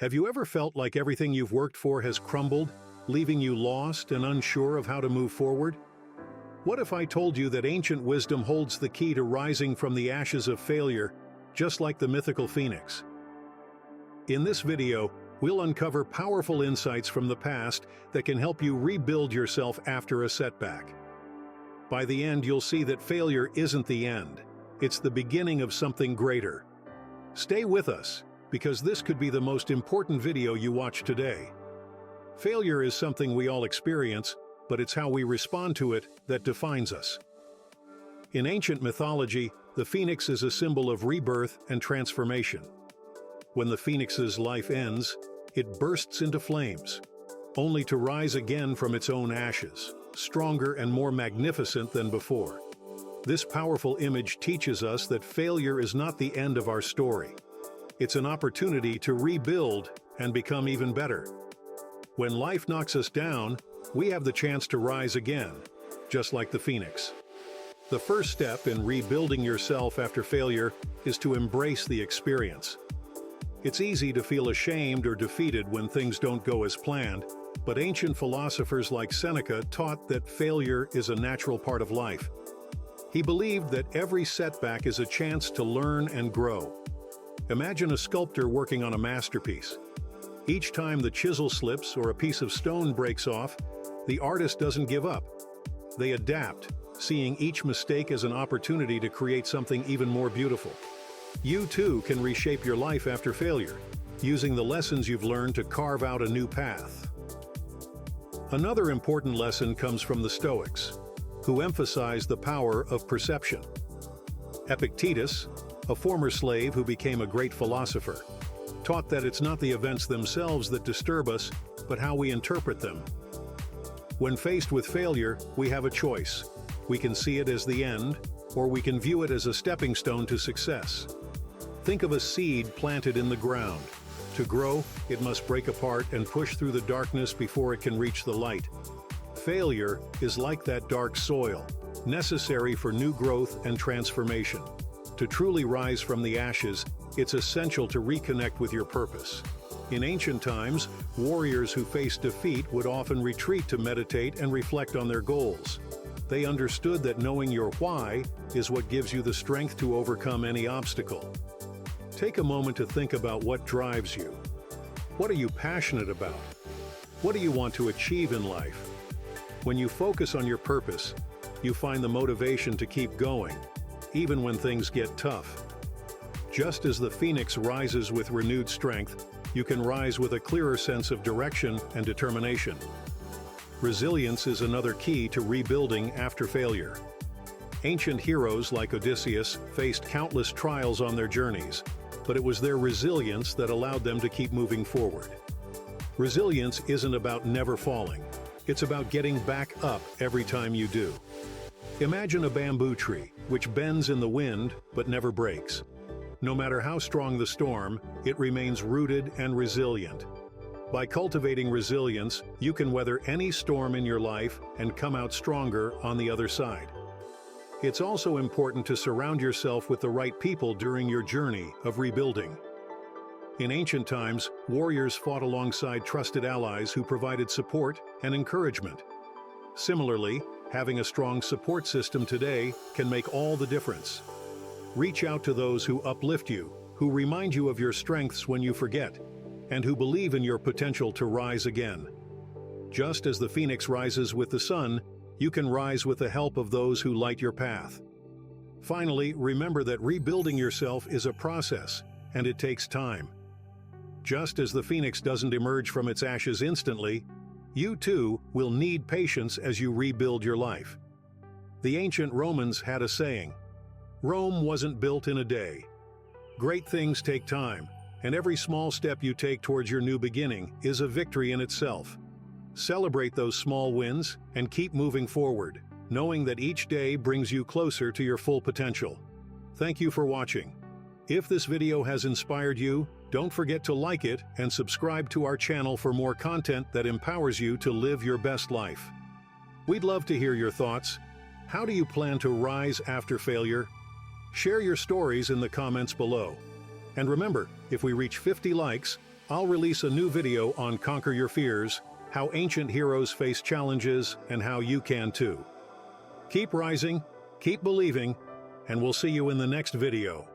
Have you ever felt like everything you've worked for has crumbled, leaving you lost and unsure of how to move forward? What if I told you that ancient wisdom holds the key to rising from the ashes of failure, just like the mythical phoenix? In this video, we'll uncover powerful insights from the past that can help you rebuild yourself after a setback. By the end, you'll see that failure isn't the end. It's the beginning of something greater. Stay with us, because this could be the most important video you watch today. Failure is something we all experience, but it's how we respond to it that defines us. In ancient mythology, the phoenix is a symbol of rebirth and transformation. When the phoenix's life ends, it bursts into flames, only to rise again from its own ashes, stronger and more magnificent than before. This powerful image teaches us that failure is not the end of our story. It's an opportunity to rebuild and become even better. When life knocks us down, we have the chance to rise again, just like the phoenix. The first step in rebuilding yourself after failure is to embrace the experience. It's easy to feel ashamed or defeated when things don't go as planned, but ancient philosophers like Seneca taught that failure is a natural part of life. He believed that every setback is a chance to learn and grow. Imagine a sculptor working on a masterpiece. Each time the chisel slips or a piece of stone breaks off, the artist doesn't give up. They adapt, seeing each mistake as an opportunity to create something even more beautiful. You too can reshape your life after failure, using the lessons you've learned to carve out a new path. Another important lesson comes from the Stoics, who emphasize the power of perception. Epictetus, a former slave who became a great philosopher, taught that it's not the events themselves that disturb us, but how we interpret them. When faced with failure, we have a choice. We can see it as the end, or we can view it as a stepping stone to success. Think of a seed planted in the ground. To grow, it must break apart and push through the darkness before it can reach the light. Failure is like that dark soil, necessary for new growth and transformation. To truly rise from the ashes, it's essential to reconnect with your purpose. In ancient times, warriors who faced defeat would often retreat to meditate and reflect on their goals. They understood that knowing your why is what gives you the strength to overcome any obstacle. Take a moment to think about what drives you. What are you passionate about? What do you want to achieve in life? When you focus on your purpose, you find the motivation to keep going, even when things get tough. Just as the phoenix rises with renewed strength, you can rise with a clearer sense of direction and determination. Resilience is another key to rebuilding after failure. Ancient heroes like Odysseus faced countless trials on their journeys, but it was their resilience that allowed them to keep moving forward. Resilience isn't about never falling. It's about getting back up every time you do. Imagine a bamboo tree, which bends in the wind but never breaks. No matter how strong the storm, it remains rooted and resilient. By cultivating resilience, you can weather any storm in your life and come out stronger on the other side. It's also important to surround yourself with the right people during your journey of rebuilding. In ancient times, warriors fought alongside trusted allies who provided support and encouragement. Similarly, having a strong support system today can make all the difference. Reach out to those who uplift you, who remind you of your strengths when you forget, and who believe in your potential to rise again. Just as the phoenix rises with the sun, you can rise with the help of those who light your path. Finally, remember that rebuilding yourself is a process, and it takes time. Just as the phoenix doesn't emerge from its ashes instantly, you too will need patience as you rebuild your life. The ancient Romans had a saying, "Rome wasn't built in a day." Great things take time, and every small step you take towards your new beginning is a victory in itself. Celebrate those small wins and keep moving forward, knowing that each day brings you closer to your full potential. Thank you for watching. If this video has inspired you, don't forget to like it and subscribe to our channel for more content that empowers you to live your best life. We'd love to hear your thoughts. How do you plan to rise after failure? Share your stories in the comments below. And remember, if we reach 50 likes, I'll release a new video on Conquer Your Fears, how ancient heroes face challenges, and how you can too. Keep rising, keep believing, and we'll see you in the next video.